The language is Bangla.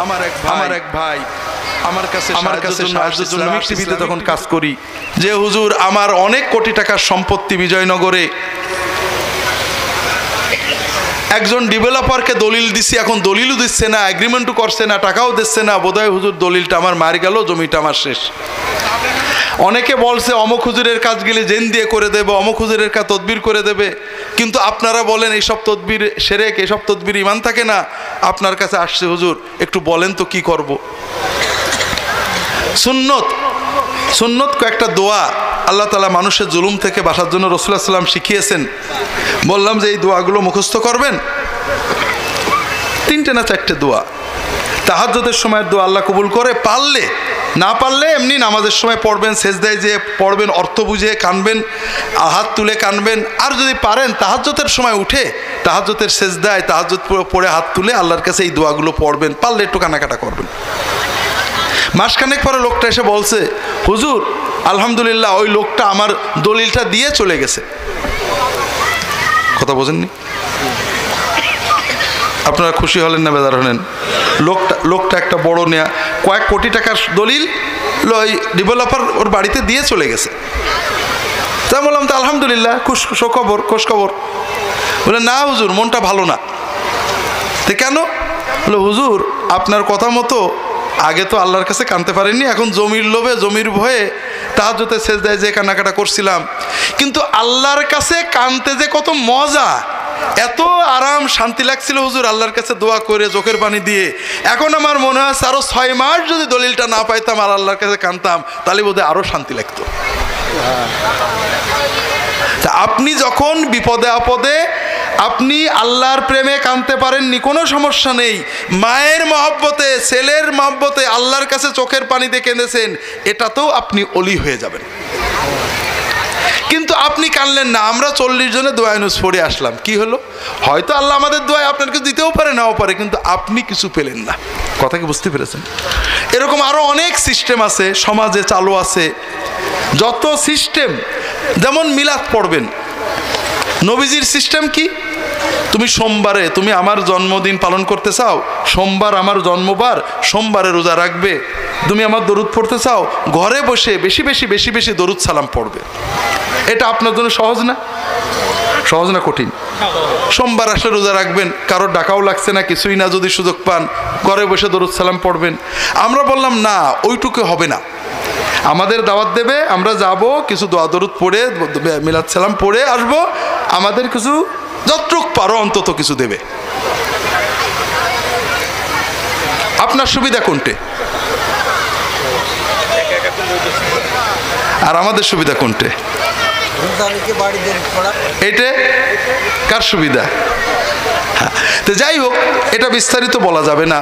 আমার এক ভাই আমার কাছে সাহায্যের জন্য আমি টিভিতে তখন কাজ করি যে হুজুর আমার অনেক কোটি টাকার সম্পত্তি বিজয়নগরে, একজন ডেভেলপারকে দলিল দিছি, এখন দলিলও দিচ্ছে না, এগ্রিমেন্টও করছে না, টাকাও দিচ্ছে না, বোধহয় হুজুর দলিলটা আমার মার গেল, জমিটা আমার শেষ। অনেকে বলছে অমুক হুজুরের কাজ গেলে জেন দিয়ে করে দেবে, অমুক হুজুরের কাজ তদবির করে দেবে, কিন্তু আপনারা বলেন এইসব তদবির শিরক, এইসব তদবির ঈমান থাকে না। আপনার কাছে আসছে হুজুর, একটু বলেন তো কি করব। সুন্নত কয়েকটা দোয়া আল্লাহ তাআলা মানুষের জুলুম থেকে বাঁচার জন্য রাসূলুল্লাহ সাল্লাল্লাহু আলাইহি ওয়াসাল্লাম শিখিয়েছেন। বললাম যে এই দোয়াগুলো মুখস্থ করবেন, 3টে না 4টে দোয়া। তাহাজ্জুদের সময়ের দোয়া আল্লাহ কবুল করে, পারলে, না পারলে এমনি নামাজের সময় পড়বেন, সেজদায় যে পড়বেন, অর্থ বুঝে কানবেন, হাত তুলে কানবেন। আর যদি পারেন তাহাজ্জুদের সময় উঠে তাহাজ্জুদের সেজদায় তাহাজ্জুদ পড়ে হাত তুলে আল্লাহর কাছে এই দোয়াগুলো পড়বেন, পারলে একটু কানাকাটা করবেন। মাসখানেক পরে লোকটা এসে বলছে, হুজুর আলহামদুলিল্লাহ ওই লোকটা আমার দলিলটা দিয়ে চলে গেছে। কথা বোঝেননি? আপনারা খুশি হলেন না বেজার হলেন? লোকটা একটা বড় নেয়া কয়েক কোটি টাকার দলিল ওই ডেভেলপার ওর বাড়িতে দিয়ে চলে গেছে। তা বললাম তো আলহামদুলিল্লাহ, খোঁজ খবর। বলে না হুজুর মনটা ভালো না। তো কেন? বলে হুজুর আপনার কথা মতো আগে তো আল্লাহর কাছে কানতে পারেননি, এখন জমির লোভে জমির ভয়ে তাহাজ্জুদে সেজদায় যে কান্নাকাটা করছিলাম, কিন্তু আল্লাহর কাছে কানতে যে কত মজা, এত আরাম শান্তি লাগছিল হুজুর আল্লাহর কাছে দোয়া করে চোখের পানি দিয়ে। এখন আমার মনে হয় আরো 6 মাস যদি দলিলটা না পাইতাম আর আল্লাহর কাছে কানতাম, তাহলে বোধহয় আরো শান্তি লাগতো। তা আপনি যখন বিপদে আপদে আপনি আল্লাহর প্রেমে কানতে পারেননি, কোনো সমস্যা নেই, মায়ের মহব্বতে, ছেলের মহব্বতে আল্লাহর কাছে চোখের পানিতে কেঁদেছেন, এটাতেও আপনি অলি হয়ে যাবেন। কিন্তু আপনি কানলেন না। আমরা 40 জনে দোয়া নুস পড়ে আসলাম, কি হলো? হয়তো আল্লাহ আমাদের দোয়ায় আপনার কিছু দিতেও পারে, নাও পারে, কিন্তু আপনি কিছু পেলেন না। কথা কি বুঝতে পেরেছেন? এরকম আরো অনেক সিস্টেম আছে সমাজে চালু আছে, যত সিস্টেম। যেমন মিলাদ পড়বেন, নবীজির সিস্টেম কি? তুমি সোমবারে, তুমি আমার জন্মদিন পালন করতে চাও, সোমবার আমার জন্মবার, সোমবারে রোজা রাখবে। তুমি আমার দরুদ পড়তে চাও, ঘরে বসে বেশি বেশি দরুদ সালাম পড়বে। এটা আপনার জন্য সহজ না? সহজ না কঠিন? সোমবার আসলে রোজা রাখবেন, কারোর ডাকাও লাগছে না, কিছুই না, যদি সুযোগ পান ঘরে বসে দরুদ সালাম পড়বেন। আমরা বললাম না, ওইটুকু হবে না, আমাদের দাওয়াত দেবে, আমরা যাব, কিছু দোয়া দরুদ পড়ে মিলাদ সালাম পড়ে আসবো, আমাদের কিছু যতটুক পারো অন্তত কিছু দেবে। আপনার সুবিধা কোনটে আর আমাদের সুবিধা কোনটে? এটা কার সুবিধা? তো যাই হোক, এটা বিস্তারিত বলা যাবে না।